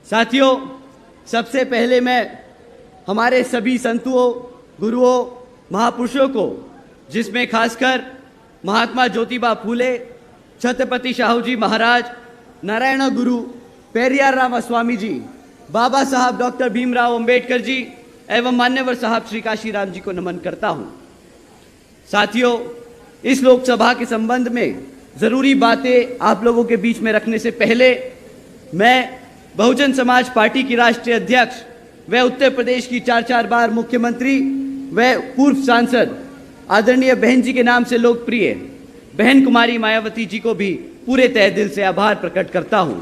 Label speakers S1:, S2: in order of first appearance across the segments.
S1: साथियों, सबसे पहले मैं हमारे सभी संतों, गुरुओं, महापुरुषों को, जिसमें खासकर महात्मा ज्योतिबा फूले, छत्रपति शाहू जी महाराज, नारायण गुरु पेरियार रामा स्वामी जी, बाबा साहब डॉक्टर भीमराव अंबेडकर जी एवं मान्यवर साहब श्री काशीराम जी को नमन करता हूं। साथियों, इस लोकसभा के संबंध में जरूरी बातें आप लोगों के बीच में रखने से पहले मैं बहुजन समाज पार्टी की राष्ट्रीय अध्यक्ष व उत्तर प्रदेश की 4 बार मुख्यमंत्री व पूर्व सांसद आदरणीय बहन जी के नाम से लोकप्रिय बहन कुमारी मायावती जी को भी पूरे तहे दिल से आभार प्रकट करता हूं।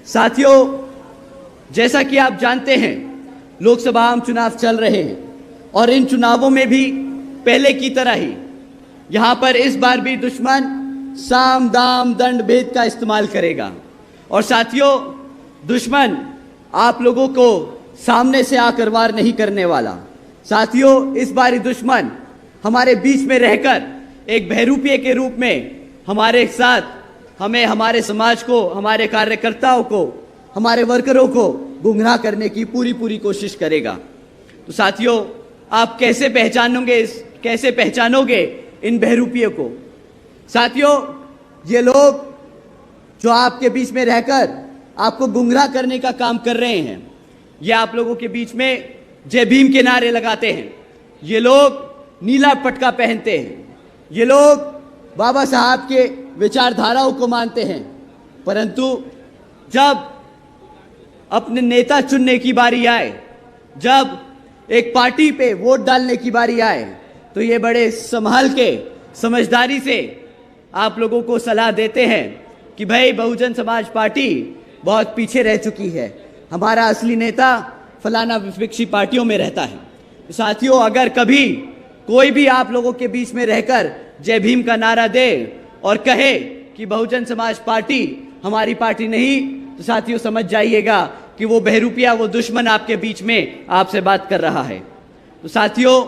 S1: साथियों, जैसा कि आप जानते हैं, लोकसभा आम चुनाव चल रहे हैं और इन चुनावों में भी पहले की तरह ही यहां पर इस बार भी दुश्मन साम दाम दंड भेद का इस्तेमाल करेगा। और साथियों, दुश्मन आप लोगों को सामने से आकर वार नहीं करने वाला। साथियों, इस बार दुश्मन हमारे बीच में रहकर एक बहरूपिये के रूप में हमारे साथ हमें, हमारे समाज को, हमारे कार्यकर्ताओं को, हमारे वर्करों को गुमराह करने की पूरी कोशिश करेगा। तो साथियों, आप कैसे पहचानोगे इन बहरूपियों को? साथियों, ये लोग जो आपके बीच में रहकर आपको गुमराह करने का काम कर रहे हैं, ये आप लोगों के बीच में जय भीम के नारे लगाते हैं, ये लोग नीला पटका पहनते हैं, ये लोग बाबा साहब के विचारधाराओं को मानते हैं, परंतु जब अपने नेता चुनने की बारी आए, जब एक पार्टी पे वोट डालने की बारी आए, तो ये बड़े संभाल के, समझदारी से आप लोगों को सलाह देते हैं कि भाई, बहुजन समाज पार्टी बहुत पीछे रह चुकी है, हमारा असली नेता फलाना विपक्षी पार्टियों में रहता है। तो साथियों, अगर कभी कोई भी आप लोगों के बीच में रहकर जय भीम का नारा दे और कहे कि बहुजन समाज पार्टी हमारी पार्टी नहीं, तो साथियों समझ जाइएगा कि वो बहरूपिया, वो दुश्मन आपके बीच में आपसे बात कर रहा है। तो साथियों,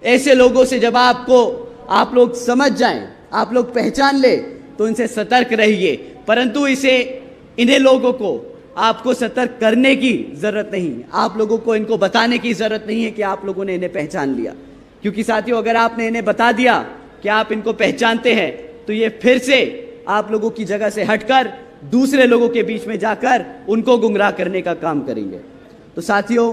S1: ऐसे लोगों से जब आप लोग समझ जाएं, आप लोग पहचान ले, तो इनसे सतर्क रहिए। परंतु इन्हें लोगों को आपको सतर्क करने की जरूरत नहीं, आप लोगों को इनको बताने की जरूरत नहीं है कि आप लोगों ने इन्हें पहचान लिया। क्योंकि साथियों, अगर आपने इन्हें बता दिया कि आप इनको पहचानते हैं, तो ये फिर से आप लोगों की जगह से हटकर दूसरे लोगों के बीच में जाकर उनको गुमराह करने का काम करेंगे। तो साथियों,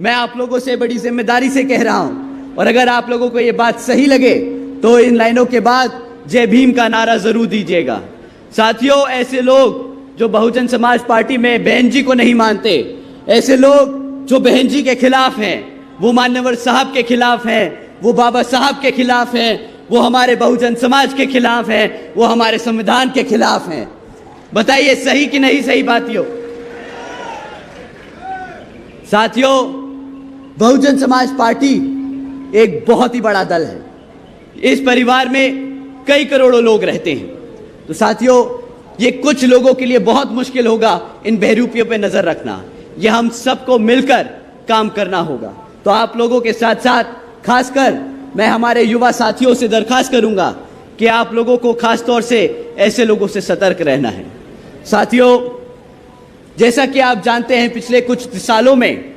S1: मैं आप लोगों से बड़ी जिम्मेदारी से कह रहा हूं, और अगर आप लोगों को ये बात सही लगे तो इन लाइनों के बाद जय भीम का नारा जरूर दीजिएगा। साथियों, ऐसे लोग जो बहुजन समाज पार्टी में बहन जी को नहीं मानते, ऐसे लोग जो बहन जी के खिलाफ हैं, वो मान्यवर साहब के खिलाफ हैं, वो बाबा साहब के खिलाफ हैं, वो हमारे बहुजन समाज के खिलाफ हैं, वो हमारे संविधान के खिलाफ हैं। बताइए, सही कि नहीं सही बातियों? साथियों, बहुजन समाज पार्टी एक बहुत ही बड़ा दल है। इस परिवार में कई करोड़ों लोग रहते हैं। तो साथियों, ये कुछ लोगों के लिए बहुत मुश्किल होगा इन बहरूपियों पे नजर रखना। ये हम सबको मिलकर काम करना होगा। तो आप लोगों के साथ साथ खासकर मैं हमारे युवा साथियों से दरखास्त करूंगा कि आप लोगों को खास तौर से ऐसे लोगों से सतर्क रहना है। साथियों, जैसा कि आप जानते हैं, पिछले कुछ सालों में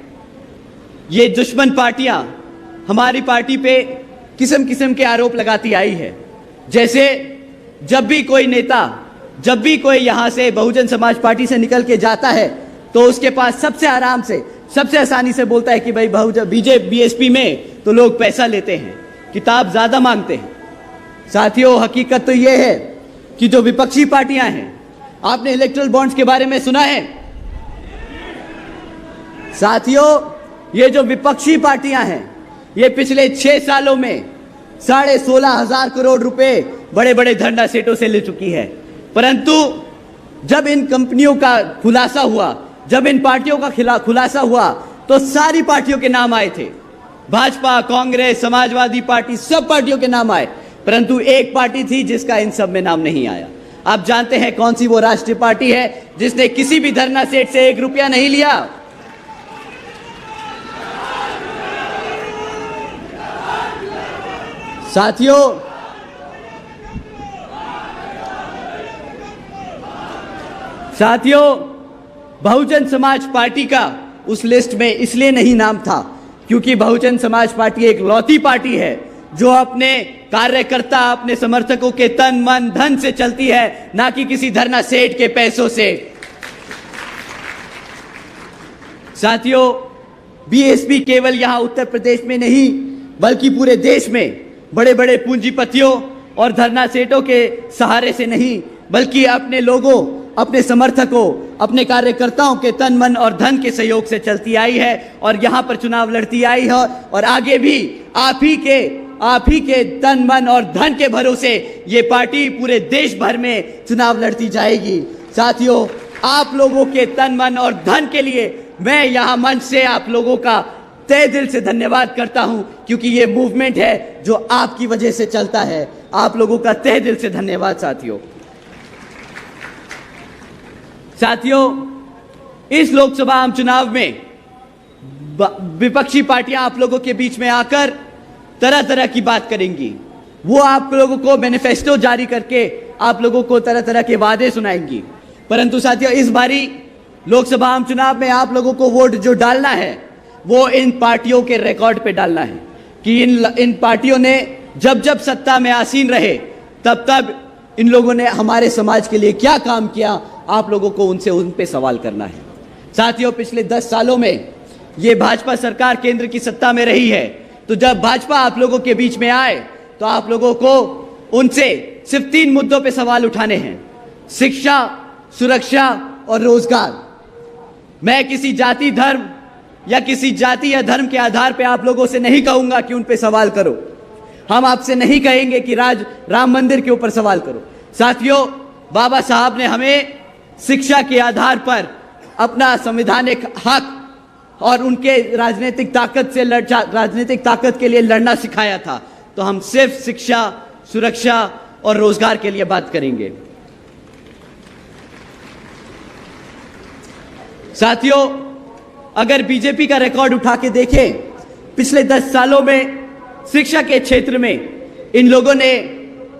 S1: ये दुश्मन पार्टियां हमारी पार्टी पे किस्म किस्म के आरोप लगाती आई है। जैसे जब भी कोई नेता, जब भी कोई यहां से बहुजन समाज पार्टी से निकल के जाता है, तो उसके पास सबसे आराम से, सबसे आसानी से बोलता है कि भाई बीएसपी में तो लोग पैसा लेते हैं, किताब ज्यादा मांगते हैं। साथियों, हकीकत तो यह है कि जो विपक्षी पार्टियां हैं, आपने इलेक्टोरल बॉन्ड्स के बारे में सुना है? साथियों, ये जो विपक्षी पार्टियां हैं, ये पिछले 6 सालों में 16,500 करोड़ रुपए बड़े बड़े धंधा सेठों से ले चुकी है। परंतु जब इन कंपनियों का खुलासा हुआ, जब इन पार्टियों का खुलासा हुआ, तो सारी पार्टियों के नाम आए थे। भाजपा, कांग्रेस, समाजवादी पार्टी, सब पार्टियों के नाम आए, परंतु एक पार्टी थी जिसका इन सब में नाम नहीं आया। आप जानते हैं कौन सी वो राष्ट्रीय पार्टी है जिसने किसी भी धरना सेठ से 1 रुपया नहीं लिया? साथियों, साथियों, बहुजन समाज पार्टी का उस लिस्ट में इसलिए नहीं नाम था क्योंकि बहुजन समाज पार्टी एक लौती पार्टी है जो अपने कार्यकर्ता, अपने समर्थकों के तन मन धन से चलती है, ना कि किसी धरना सेठ के पैसों से। साथियों, बीएसपी केवल यहां उत्तर प्रदेश में नहीं बल्कि पूरे देश में बड़े बड़े पूंजीपतियों और धरना सेठों के सहारे से नहीं बल्कि अपने लोगों, अपने समर्थकों, अपने कार्यकर्ताओं के तन मन और धन के सहयोग से चलती आई है और यहां पर चुनाव लड़ती आई है और आगे भी आप ही के तन मन और धन के भरोसे ये पार्टी पूरे देश भर में चुनाव लड़ती जाएगी। साथियों, आप लोगों के तन मन और धन के लिए मैं यहां मंच से आप लोगों का तहे दिल से धन्यवाद करता हूं क्योंकि ये मूवमेंट है जो आपकी वजह से चलता है। आप लोगों का तहे दिल से धन्यवाद साथियों, इस लोकसभा आम चुनाव में विपक्षी पार्टियां आप लोगों के बीच में आकर तरह तरह की बात करेंगी। वो आप लोगों को मैनिफेस्टो जारी करके आप लोगों को तरह तरह के वादे सुनाएंगी। परंतु साथियों, इस बारी लोकसभा आम चुनाव में आप लोगों को वोट जो डालना है वो इन पार्टियों के रिकॉर्ड पे डालना है कि इन पार्टियों ने जब जब सत्ता में आसीन रहे तब तब इन लोगों ने हमारे समाज के लिए क्या काम किया, आप लोगों को उन पे सवाल करना है। साथियों, पिछले 10 सालों में ये भाजपा सरकार केंद्र की सत्ता में रही है, तो जब भाजपा आप लोगों के बीच में आए तो आप लोगों को उनसे सिर्फ 3 मुद्दों पे सवाल उठाने हैं: शिक्षा, सुरक्षा और रोजगार। मैं किसी जाति, धर्म या किसी जाति या धर्म के आधार पे आप लोगों से नहीं कहूंगा कि उन पे सवाल करो। हम आपसे नहीं कहेंगे कि राम मंदिर के ऊपर सवाल करो। साथियों, बाबा साहब ने हमें शिक्षा के आधार पर अपना संवैधानिक हक और उनके राजनीतिक ताकत के लिए लड़ना सिखाया था। तो हम सिर्फ शिक्षा, सुरक्षा और रोजगार के लिए बात करेंगे। साथियों, अगर बीजेपी का रिकॉर्ड उठा के देखें, पिछले 10 सालों में शिक्षा के क्षेत्र में इन लोगों ने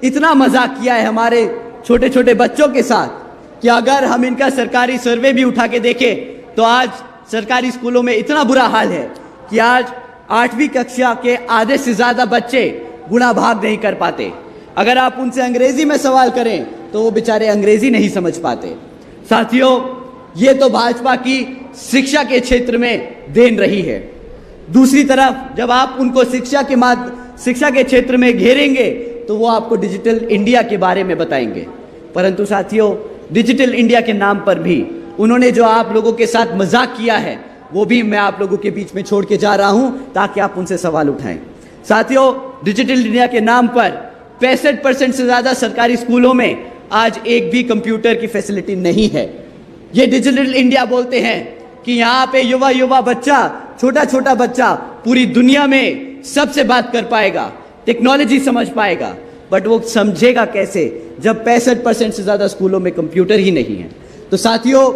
S1: इतना मजाक किया है हमारे छोटे छोटे बच्चों के साथ कि अगर हम इनका सरकारी सर्वे भी उठा के देखें तो आज सरकारी स्कूलों में इतना बुरा हाल है कि आज 8वीं कक्षा के आधे से ज्यादा बच्चे गुणा भाग नहीं कर पाते। अगर आप उनसे अंग्रेजी में सवाल करें तो वो बेचारे अंग्रेजी नहीं समझ पाते। साथियों, ये तो भाजपा की शिक्षा के क्षेत्र में देन रही है। दूसरी तरफ जब आप उनको शिक्षा के क्षेत्र में घेरेंगे तो वो आपको डिजिटल इंडिया के बारे में बताएंगे। परंतु साथियों, डिजिटल इंडिया के नाम पर भी उन्होंने जो आप लोगों के साथ मजाक किया है वो भी मैं आप लोगों के बीच में छोड़ के जा रहा हूं ताकि आप उनसे सवाल उठाएं। साथियों, डिजिटल इंडिया के नाम पर 65% से ज्यादा सरकारी स्कूलों में आज एक भी कंप्यूटर की फैसिलिटी नहीं है। ये डिजिटल इंडिया बोलते हैं कि यहाँ पे युवा बच्चा, छोटा बच्चा पूरी दुनिया में सबसे बात कर पाएगा, टेक्नोलॉजी समझ पाएगा, बट वो समझेगा कैसे जब 65% से ज्यादा स्कूलों में कंप्यूटर ही नहीं है। तो साथियों,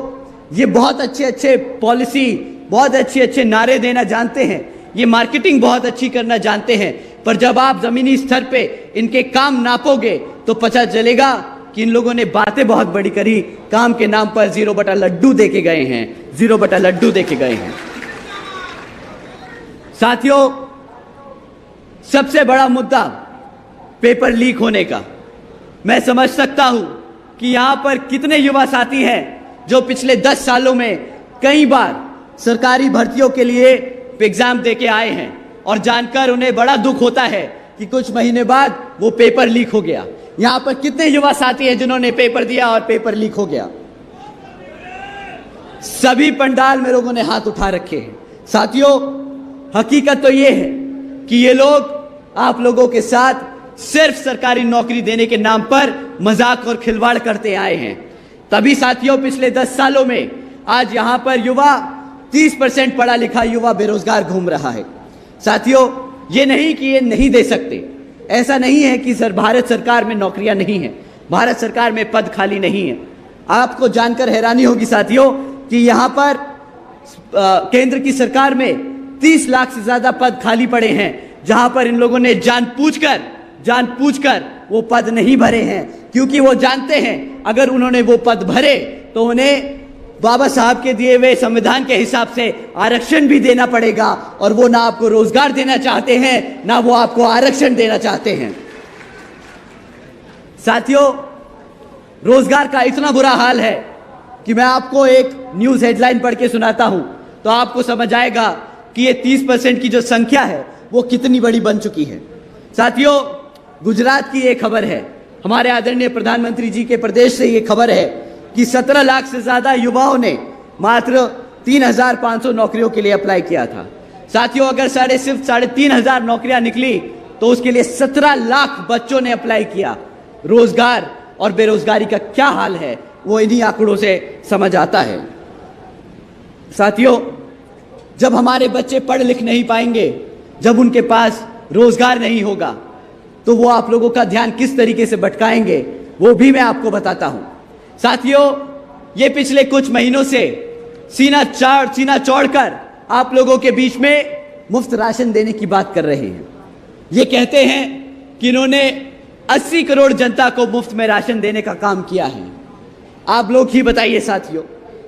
S1: ये बहुत अच्छे पॉलिसी, बहुत अच्छे नारे देना जानते हैं, ये मार्केटिंग बहुत अच्छी करना जानते हैं, पर जब आप जमीनी स्तर पे इनके काम नापोगे तो पता चलेगा कि इन लोगों ने बातें बहुत बड़ी करी, काम के नाम पर 0 बटा लड्डू देके गए हैं। साथियों, सबसे बड़ा मुद्दा पेपर लीक होने का। मैं समझ सकता हूं कि यहां पर कितने युवा साथी हैं जो पिछले 10 सालों में कई बार सरकारी भर्तियों के लिए एग्जाम देके आए हैं और जानकर उन्हें बड़ा दुख होता है कि कुछ महीने बाद वो पेपर लीक हो गया। यहां पर कितने युवा साथी हैं जिन्होंने पेपर दिया और पेपर लीक हो गया? सभी पंडाल में लोगों ने हाथ उठा रखे हैं। साथियों, हकीकत तो ये है कि ये लोग आप लोगों के साथ सिर्फ सरकारी नौकरी देने के नाम पर मजाक और खिलवाड़ करते आए हैं। तभी साथियों, पिछले 10 सालों में आज यहां पर युवा 30% पढ़ा लिखा युवा बेरोजगार घूम रहा है। साथियों, ये नहीं कि ये नहीं दे सकते, ऐसा नहीं है कि भारत सरकार में नौकरियां नहीं है, भारत सरकार में पद खाली नहीं है। आपको जानकर हैरानी होगी साथियों कि यहां पर केंद्र की सरकार में 30 लाख से ज्यादा पद खाली पड़े हैं, जहां पर इन लोगों ने जानबूझकर वो पद नहीं भरे हैं, क्योंकि वो जानते हैं अगर उन्होंने वो पद भरे तो उन्हें बाबा साहब के दिए हुए संविधान के हिसाब से आरक्षण भी देना पड़ेगा, और वो ना आपको रोजगार देना चाहते हैं, ना वो आपको आरक्षण देना चाहते हैं। साथियों, रोजगार का इतना बुरा हाल है कि मैं आपको एक न्यूज हेडलाइन पढ़ के सुनाता हूं तो आपको समझ आएगा कि ये 30% की जो संख्या है वो कितनी बड़ी बन चुकी है। साथियों, गुजरात की एक खबर है, हमारे आदरणीय प्रधानमंत्री जी के प्रदेश से ये खबर है कि 17 लाख से ज्यादा युवाओं ने मात्र 3,500 नौकरियों के लिए अप्लाई किया था। साथियों, अगर सिर्फ 3,500 नौकरियां निकली तो उसके लिए 17 लाख बच्चों ने अप्लाई किया। रोजगार और बेरोजगारी का क्या हाल है वो इन्हीं आंकड़ों से समझ आता है। साथियों, जब हमारे बच्चे पढ़ लिख नहीं पाएंगे, जब उनके पास रोजगार नहीं होगा, तो वो आप लोगों का ध्यान किस तरीके से भटकाएंगे वो भी मैं आपको बताता हूं। साथियों, ये पिछले कुछ महीनों से सीना चौड़कर आप लोगों के बीच में मुफ्त राशन देने की बात कर रहे हैं। ये कहते हैं कि इन्होंने 80 करोड़ जनता को मुफ्त में राशन देने का काम किया है। आप लोग ही बताइए साथियों,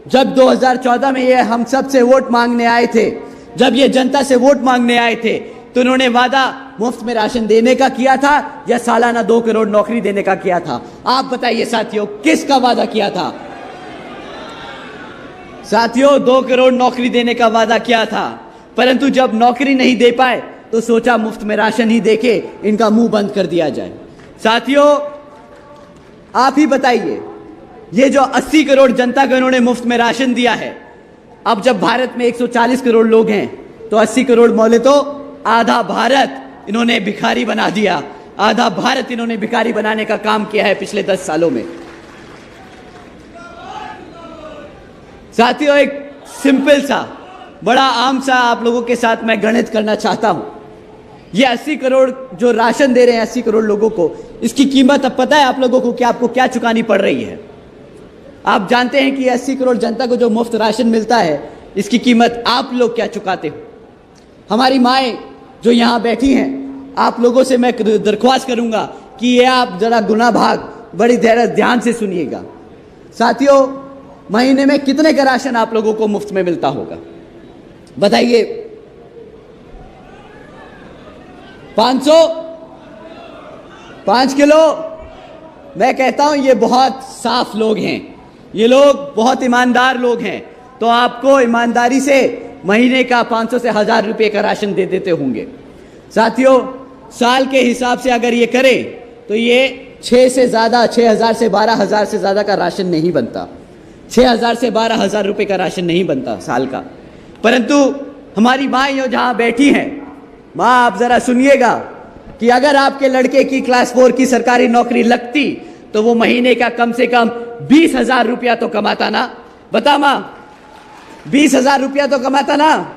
S1: जब 2014 में ये हम सब से वोट मांगने आए थे, जब ये जनता से वोट मांगने आए थे, तो उन्होंने वादा मुफ्त में राशन देने का किया था या सालाना 2 करोड़ नौकरी देने का किया था? आप बताइए साथियों, किसका वादा किया था? साथियों, 2 करोड़ नौकरी देने का वादा किया था, परंतु जब नौकरी नहीं दे पाए तो सोचा मुफ्त में राशन ही देके इनका मुंह बंद कर दिया जाए। साथियों, आप ही बताइए, ये जो 80 करोड़ जनता को इन्होंने मुफ्त में राशन दिया है, अब जब भारत में 140 करोड़ लोग हैं तो 80 करोड़ मौले तो आधा भारत इन्होंने भिखारी बना दिया। आधा भारत इन्होंने भिखारी बनाने का काम किया है पिछले 10 सालों में। साथियों, एक सिंपल सा, बड़ा आम सा आप लोगों के साथ मैं गणित करना चाहता हूं। ये 80 करोड़ जो राशन दे रहे हैं 80 करोड़ लोगों को, इसकी कीमत अब पता है आप लोगों को कि आपको क्या चुकानी पड़ रही है? आप जानते हैं कि 80 करोड़ जनता को जो मुफ्त राशन मिलता है, इसकी कीमत आप लोग क्या चुकाते हो? हमारी माएँ जो यहाँ बैठी हैं, आप लोगों से मैं दरख्वास्त करूंगा कि ये आप जरा गुना भाग बड़ी ध्यान से सुनिएगा। साथियों, महीने में कितने का राशन आप लोगों को मुफ्त में मिलता होगा? बताइए। 5 किलो? मैं कहता हूं ये बहुत साफ लोग हैं, ये लोग बहुत ईमानदार लोग हैं, तो आपको ईमानदारी से महीने का 500 से 1000 रुपये का राशन दे देते होंगे। साथियों, साल के हिसाब से अगर ये करें तो ये 6 से ज़्यादा, 6,000 से 12,000 से ज़्यादा का राशन नहीं बनता। 6,000 से 12,000 रुपये का राशन नहीं बनता साल का। परंतु हमारी माँ यो जहाँ बैठी हैं, माँ आप ज़रा सुनिएगा कि अगर आपके लड़के की क्लास 4 की सरकारी नौकरी लगती तो वो महीने का कम से कम 20,000 रुपया तो कमाता ना? बता माँ, 20,000 रुपया तो कमाता ना?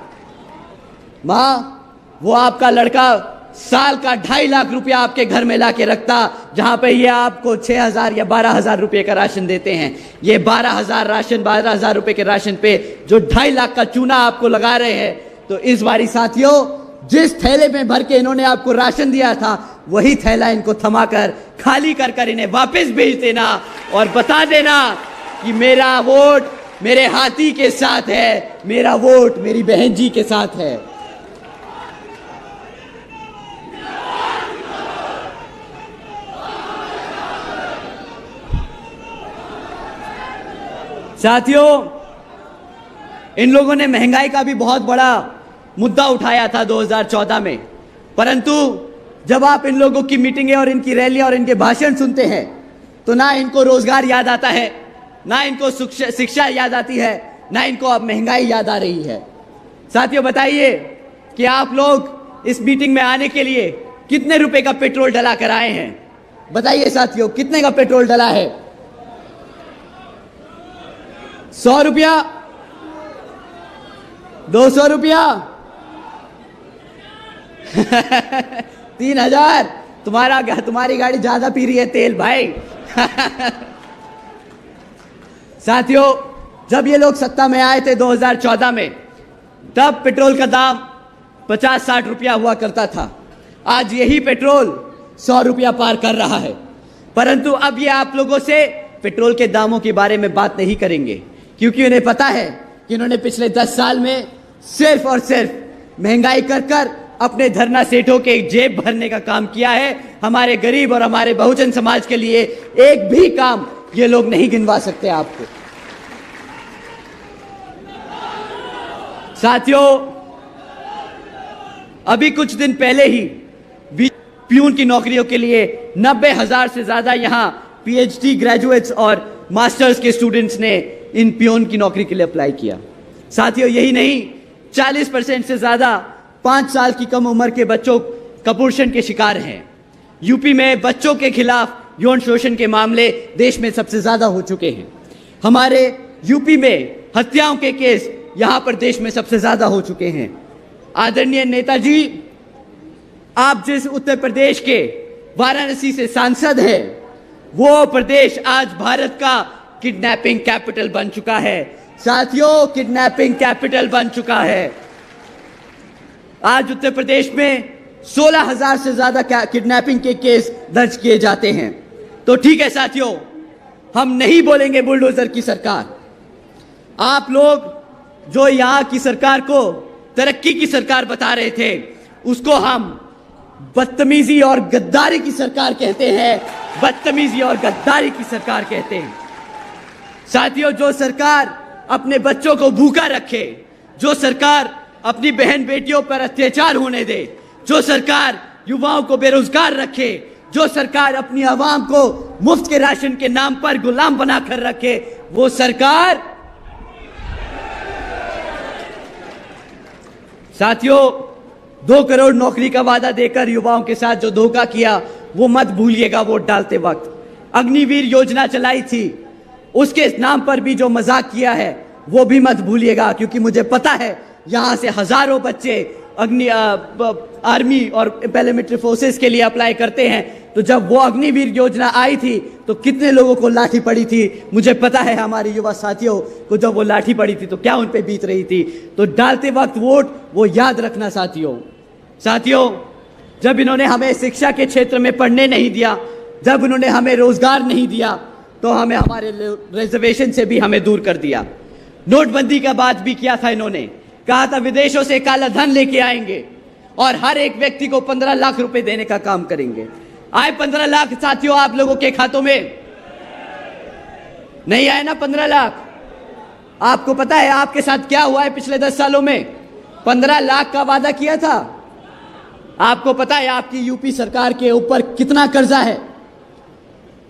S1: माँ, वो आपका लड़का साल का 2.5 लाख रुपया आपके घर में ला के रखता, जहां पे ये आपको 6,000 या 12,000 रुपये का राशन देते हैं। ये 12,000 रुपये के राशन पे जो 2.5 लाख का चूना आपको लगा रहे हैं, तो इस बारी साथियों, जिस थैले में भर के इन्होंने आपको राशन दिया था, वही थैला इनको थमाकर खाली कर कर इन्हें वापस भेज देना और बता देना कि मेरा वोट मेरे हाथी के साथ है, मेरा वोट मेरी बहन जी के साथ है। साथियों, इन लोगों ने महंगाई का भी बहुत बड़ा मुद्दा उठाया था 2014 में, परंतु जब आप इन लोगों की मीटिंगें और इनकी रैलियां और इनके भाषण सुनते हैं तो ना इनको रोजगार याद आता है, ना इनको शिक्षा याद आती है, ना इनको अब महंगाई याद आ रही है। साथियों, बताइए कि आप लोग इस मीटिंग में आने के लिए कितने रुपए का पेट्रोल डला कर आए हैं? बताइए साथियों, कितने का पेट्रोल डला है? 100 रुपया? 200 रुपया? 3,000? तुम्हारी गाड़ी ज्यादा पी रही है तेल भाई। साथियों, जब ये लोग सत्ता में आए थे 2014 में, तब पेट्रोल का दाम 50-60 रुपया हुआ करता था। आज यही पेट्रोल 100 रुपया पार कर रहा है, परंतु अब ये आप लोगों से पेट्रोल के दामों के बारे में बात नहीं करेंगे, क्योंकि उन्हें पता है कि उन्होंने पिछले 10 साल में सिर्फ और सिर्फ महंगाई कर कर अपने धरना सेठों के जेब भरने का काम किया है। हमारे गरीब और हमारे बहुजन समाज के लिए एक भी काम ये लोग नहीं गिनवा सकते आपको। साथियों, अभी कुछ दिन पहले ही प्यून की नौकरियों के लिए 90,000 से ज्यादा यहां पीएचडी ग्रेजुएट्स और मास्टर्स के स्टूडेंट्स ने इन प्यून की नौकरी के लिए अप्लाई किया। साथियों, यही नहीं, 40% से ज्यादा 5 साल की कम उम्र के बच्चों कुपोषण के शिकार हैं। यूपी में बच्चों के खिलाफ यौन शोषण के मामले देश में सबसे ज्यादा हो चुके हैं। हमारे यूपी में हत्याओं के केस यहां पर देश में सबसे ज्यादा हो चुके हैं। आदरणीय नेताजी, आप जिस उत्तर प्रदेश के वाराणसी से सांसद हैं, वो प्रदेश आज भारत का किडनैपिंग कैपिटल बन चुका है। साथियों, किडनैपिंग कैपिटल बन चुका है। आज उत्तर प्रदेश में 16,000 से ज्यादा किडनैपिंग के केस दर्ज किए जाते हैं। तो ठीक है साथियों, हम नहीं बोलेंगे बुलडोजर की सरकार। आप लोग जो यहां की सरकार को तरक्की की सरकार बता रहे थे, उसको हम बदतमीजी और गद्दारी की सरकार कहते हैं। बदतमीजी और गद्दारी की सरकार कहते हैं। साथियों, जो सरकार अपने बच्चों को भूखा रखे, जो सरकार अपनी बहन बेटियों पर अत्याचार होने दे, जो सरकार युवाओं को बेरोजगार रखे, जो सरकार अपनी आवाम को मुफ्त के राशन के नाम पर गुलाम बनाकर रखे, वो सरकार। साथियों, 2 करोड़ नौकरी का वादा देकर युवाओं के साथ जो धोखा किया, वो मत भूलिएगा वोट डालते वक्त। अग्निवीर योजना चलाई थी, उसके नाम पर भी जो मजाक किया है वो भी मत भूलिएगा, क्योंकि मुझे पता है यहां से हजारों बच्चे आर्मी और पैरामिलिट्री फोर्सेस के लिए अप्लाई करते हैं। तो जब वो अग्निवीर योजना आई थी तो कितने लोगों को लाठी पड़ी थी, मुझे पता है। हमारे युवा साथियों को जब वो लाठी पड़ी थी तो क्या उन पे बीत रही थी। तो डालते वक्त वोट वो याद रखना साथियों। साथियों, जब इन्होंने हमें शिक्षा के क्षेत्र में पढ़ने नहीं दिया, जब इन्होंने हमें रोजगार नहीं दिया, तो हमें हमारे रिजर्वेशन से भी हमें दूर कर दिया। नोटबंदी का बात भी किया था इन्होंने, कहा था विदेशों से काला धन लेके आएंगे और हर एक व्यक्ति को 15 लाख रुपए देने का काम करेंगे। आए 15 लाख साथियों आप लोगों के खातों में? नहीं आए ना 15 लाख। आपको पता है आपके साथ क्या हुआ है पिछले 10 सालों में? 15 लाख का वादा किया था। आपको पता है आपकी यूपी सरकार के ऊपर कितना कर्जा है?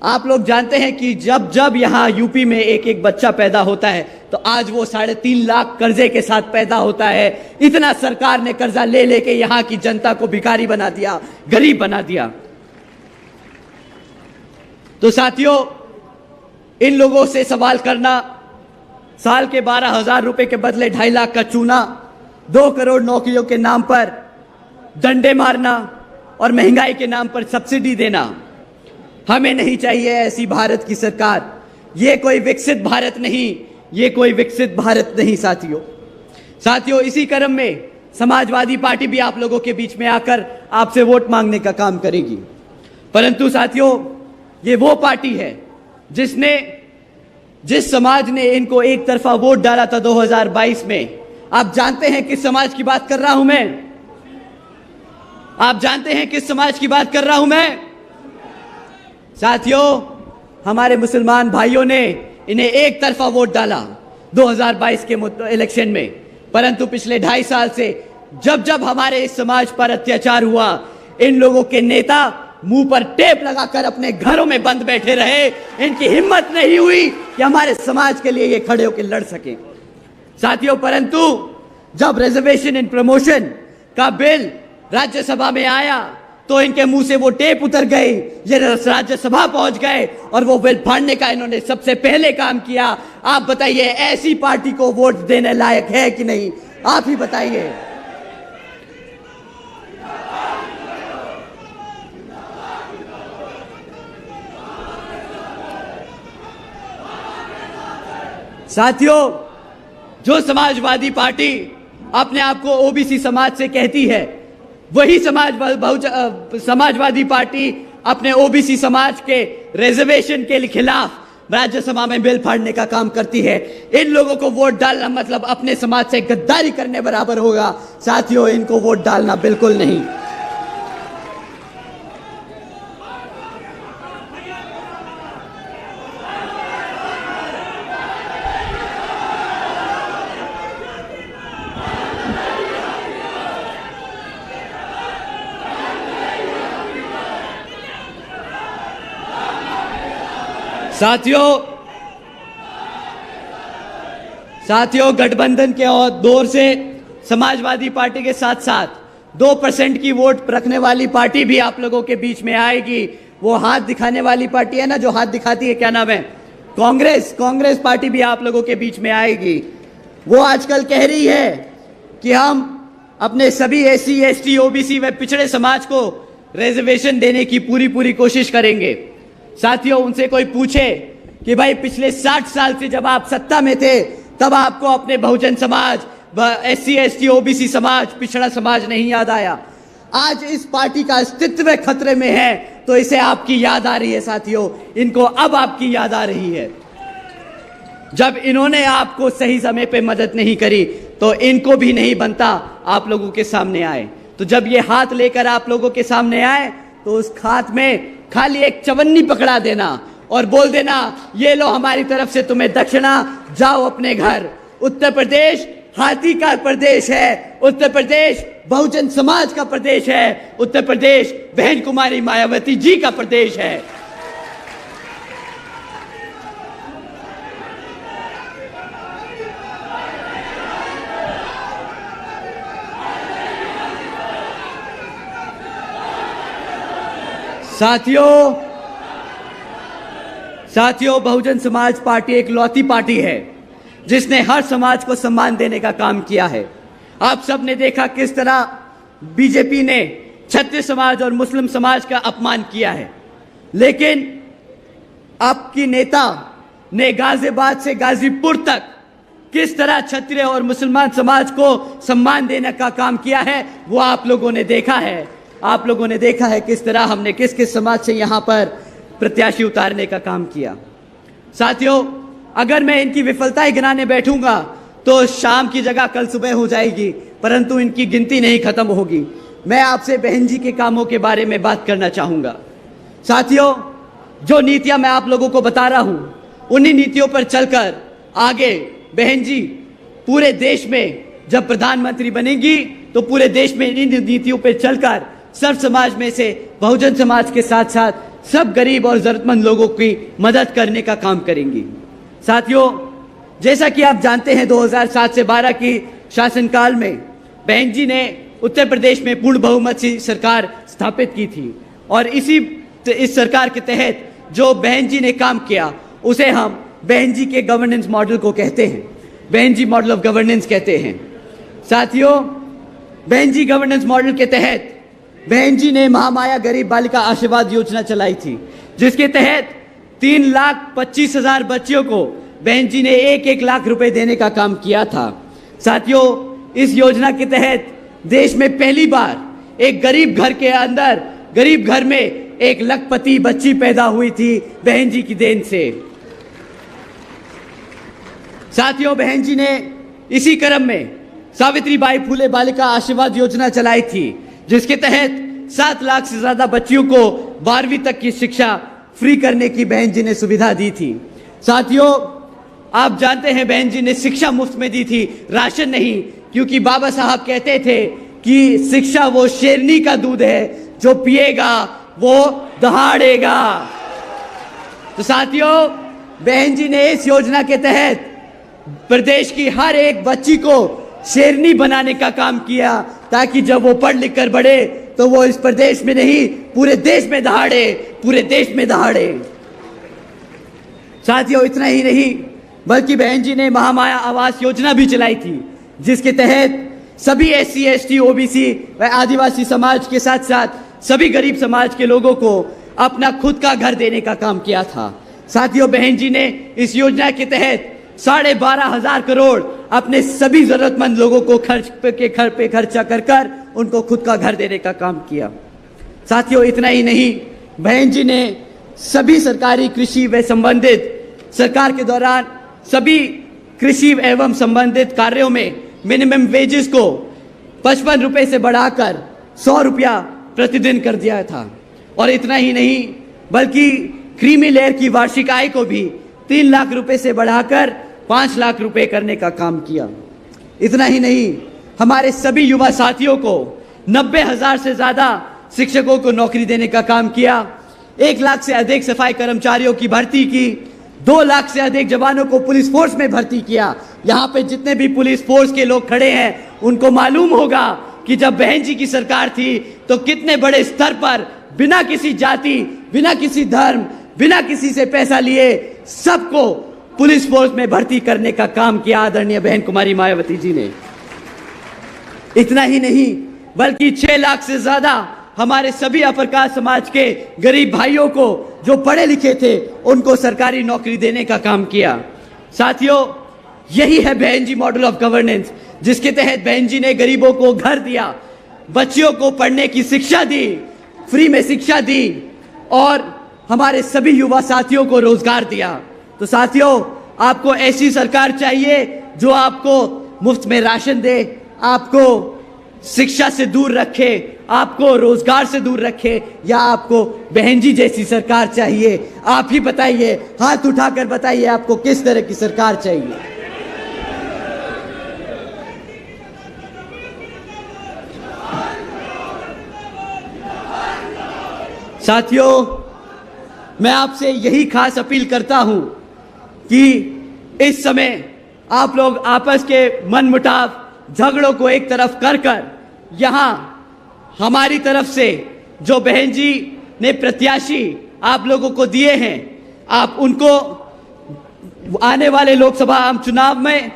S1: आप लोग जानते हैं कि जब जब यहां यूपी में एक एक बच्चा पैदा होता है तो आज वो 3.5 लाख कर्जे के साथ पैदा होता है। इतना सरकार ने कर्जा ले लेके यहां की जनता को भिखारी बना दिया, गरीब बना दिया। तो साथियों, इन लोगों से सवाल करना, साल के 12,000 रुपए के बदले 2.5 लाख का चूना, 2 करोड़ नौकरियों के नाम पर डंडे मारना और महंगाई के नाम पर सब्सिडी देना, हमें नहीं चाहिए ऐसी भारत की सरकार। ये कोई विकसित भारत नहीं, ये कोई विकसित भारत नहीं साथियों। इसी क्रम में समाजवादी पार्टी भी आप लोगों के बीच में आकर आपसे वोट मांगने का काम करेगी। परंतु साथियों, ये वो पार्टी है जिस समाज ने इनको एक तरफा वोट डाला था 2022 में। आप जानते हैं किस समाज की बात कर रहा हूं मैं? आप जानते हैं किस समाज की बात कर रहा हूं मैं? साथियों, हमारे मुसलमान भाइयों ने इन्हें एक तरफा वोट डाला 2022 के इलेक्शन में। परंतु पिछले 2.5 साल से जब जब हमारे इस समाज पर अत्याचार हुआ, इन लोगों के नेता मुंह पर टेप लगाकर अपने घरों में बंद बैठे रहे। इनकी हिम्मत नहीं हुई कि हमारे समाज के लिए ये खड़े होकर लड़ सके साथियों। परंतु जब रिजर्वेशन इन प्रमोशन का बिल राज्यसभा में आया तो इनके मुंह से वो टेप उतर गई। ये राज्यसभा पहुंच गए और वो बिल फाड़ने का इन्होंने सबसे पहले काम किया। आप बताइए, ऐसी पार्टी को वोट देने लायक है कि नहीं? आप ही बताइए। साथियों, जो समाजवादी पार्टी अपने आप को ओबीसी समाज से कहती है, वही समाजवादी पार्टी अपने ओबीसी समाज के रिजर्वेशन के खिलाफ राज्यसभा में बिल फाड़ने का काम करती है। इन लोगों को वोट डालना मतलब अपने समाज से गद्दारी करने बराबर होगा। साथियों, इनको वोट डालना बिल्कुल नहीं। साथियों, गठबंधन के दौर से समाजवादी पार्टी के साथ साथ 2% की वोट रखने वाली पार्टी भी आप लोगों के बीच में आएगी। वो हाथ दिखाने वाली पार्टी है ना, जो हाथ दिखाती है, क्या नाम है, कांग्रेस पार्टी भी आप लोगों के बीच में आएगी। वो आजकल कह रही है कि हम अपने सभी SC ST OBC व पिछड़े समाज को रिजर्वेशन देने की पूरी कोशिश करेंगे। साथियों, उनसे कोई पूछे कि भाई पिछले 60 साल से जब आप सत्ता में थे तब आपको अपने Bahujan Samaj, SC ST OBC समाज, पिछड़ा समाज नहीं याद आया। आज इस पार्टी का अस्तित्व खतरे में है तो इसे आपकी याद आ रही है। साथियों, इनको अब आपकी याद आ रही है। जब इन्होंने आपको सही समय पे मदद नहीं करी तो इनको भी नहीं बनता आप लोगों के सामने आए। तो जब ये हाथ लेकर आप लोगों के सामने आए तो उस हाथ में खाली एक चवन्नी पकड़ा देना और बोल देना, ये लो हमारी तरफ से तुम्हें दक्षिणा, जाओ अपने घर। उत्तर प्रदेश हाथी का प्रदेश है, उत्तर प्रदेश बहुजन समाज का प्रदेश है, उत्तर प्रदेश बहन कुमारी मायावती जी का प्रदेश है। साथियों, बहुजन समाज पार्टी एक लौती पार्टी है जिसने हर समाज को सम्मान देने का काम किया है। आप सब ने देखा किस तरह बीजेपी ने क्षत्रिय समाज और मुस्लिम समाज का अपमान किया है, लेकिन आपकी नेता ने गाजियाबाद से गाजीपुर तक किस तरह क्षत्रिय और मुसलमान समाज को सम्मान देने का काम किया है वो आप लोगों ने देखा है। आप लोगों ने देखा है किस तरह हमने किस किस समाज से यहां पर प्रत्याशी उतारने का काम किया। साथियों, अगर मैं इनकी विफलताएं गिनाने बैठूंगा तो शाम की जगह कल सुबह हो जाएगी, परंतु इनकी गिनती नहीं खत्म होगी। मैं आपसे बहन जी के कामों के बारे में बात करना चाहूंगा। साथियों, जो नीतियां मैं आप लोगों को बता रहा हूं, उन्हीं नीतियों पर चलकर आगे बहन जी पूरे देश में जब प्रधानमंत्री बनेंगी तो पूरे देश में इन नीतियों पर चलकर सर्व समाज में से बहुजन समाज के साथ साथ सब गरीब और जरूरतमंद लोगों की मदद करने का काम करेंगी। साथियों, जैसा कि आप जानते हैं 2007 से 12 की शासनकाल में बहन जी ने उत्तर प्रदेश में पूर्ण बहुमत से सरकार स्थापित की थी और इस सरकार के तहत जो बहन जी ने काम किया उसे हम बहन जी के गवर्नेंस मॉडल को कहते हैं, बहन जी मॉडल ऑफ गवर्नेंस कहते हैं। साथियों, बहन जी गवर्नेंस मॉडल के तहत बहन जी ने महामाया गरीब बालिका आशीर्वाद योजना चलाई थी, जिसके तहत 3,25,000 बच्चियों को बहन जी ने 1-1 लाख रुपए देने का काम किया था। साथियों, इस योजना के तहत देश में पहली बार एक गरीब घर के अंदर, गरीब घर में एक लखपति बच्ची पैदा हुई थी बहन जी की देन से। साथियों, बहन जी ने इसी क्रम में सावित्रीबाई फुले बालिका आशीर्वाद योजना चलाई थी, जिसके तहत 7 लाख से ज्यादा बच्चियों को 12वीं तक की शिक्षा फ्री करने की बहन जी ने सुविधा दी थी। साथियों, आप जानते हैं बहन जी ने शिक्षा मुफ्त में दी थी, राशन नहीं, क्योंकि बाबा साहब कहते थे कि शिक्षा वो शेरनी का दूध है, जो पिएगा वो दहाड़ेगा। तो साथियों, बहन जी ने इस योजना के तहत प्रदेश की हर एक बच्ची को शेरनी बनाने का काम किया, ताकि जब वो पढ़ लिख कर बढ़े तो वो इस प्रदेश में नहीं पूरे देश में दहाड़े, पूरे देश में दहाड़े। साथियों, इतना ही नहीं बल्कि बहन जी ने महामाया आवास योजना भी चलाई थी, जिसके तहत सभी SC ST OBC व आदिवासी समाज के साथ साथ सभी गरीब समाज के लोगों को अपना खुद का घर देने का काम किया था। साथियों, बहन जी ने इस योजना के तहत 12,500 करोड़ अपने सभी जरूरतमंद लोगों को घर पे खर्चा कर उनको खुद का घर देने का काम किया। साथियों, इतना ही नहीं, बहन जी ने सभी सरकारी कृषि व संबंधित सरकार के दौरान सभी कृषि एवं संबंधित कार्यों में मिनिमम वेजेस को 55 रुपए से बढ़ाकर 100 रुपया प्रतिदिन कर दिया था। और इतना ही नहीं बल्कि क्रीमी लेयर की वार्षिक आय को भी 3 लाख रुपए से बढ़ाकर 5 लाख रुपए करने का काम किया। इतना ही नहीं, हमारे सभी युवा साथियों को 90,000 से ज्यादा शिक्षकों को नौकरी देने का काम किया। 1 लाख से अधिक सफाई कर्मचारियों की भर्ती की। 2 लाख से अधिक जवानों को पुलिस फोर्स में भर्ती किया। यहाँ पे जितने भी पुलिस फोर्स के लोग खड़े हैं उनको मालूम होगा कि जब बहन जी की सरकार थी तो कितने बड़े स्तर पर बिना किसी जाति, बिना किसी धर्म, बिना किसी से पैसा लिए सबको पुलिस फोर्स में भर्ती करने का काम किया आदरणीय बहन कुमारी मायावती जी ने। इतना ही नहीं बल्कि 6 लाख से ज्यादा हमारे सभी अपर कास्ट समाज के गरीब भाइयों को जो पढ़े लिखे थे उनको सरकारी नौकरी देने का काम किया। साथियों, यही है बहन जी मॉडल ऑफ गवर्नेंस, जिसके तहत बहन जी ने गरीबों को घर दिया, बच्चियों को पढ़ने की शिक्षा दी, फ्री में शिक्षा दी और हमारे सभी युवा साथियों को रोजगार दिया। तो साथियों, आपको ऐसी सरकार चाहिए जो आपको मुफ्त में राशन दे, आपको शिक्षा से दूर रखे, आपको रोजगार से दूर रखे, या आपको बहन जी जैसी सरकार चाहिए? आप ही बताइए, हाथ उठाकर बताइए आपको किस तरह की सरकार चाहिए। साथियों, मैं आपसे यही खास अपील करता हूं कि इस समय आप लोग आपस के मनमुटाव, झगड़ों को एक तरफ कर कर यहां हमारी तरफ से जो बहन जी ने प्रत्याशी आप लोगों को दिए हैं, आप उनको आने वाले लोकसभा आम चुनाव में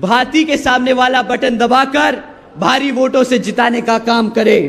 S1: भाती के सामने वाला बटन दबाकर भारी वोटों से जिताने का काम करें।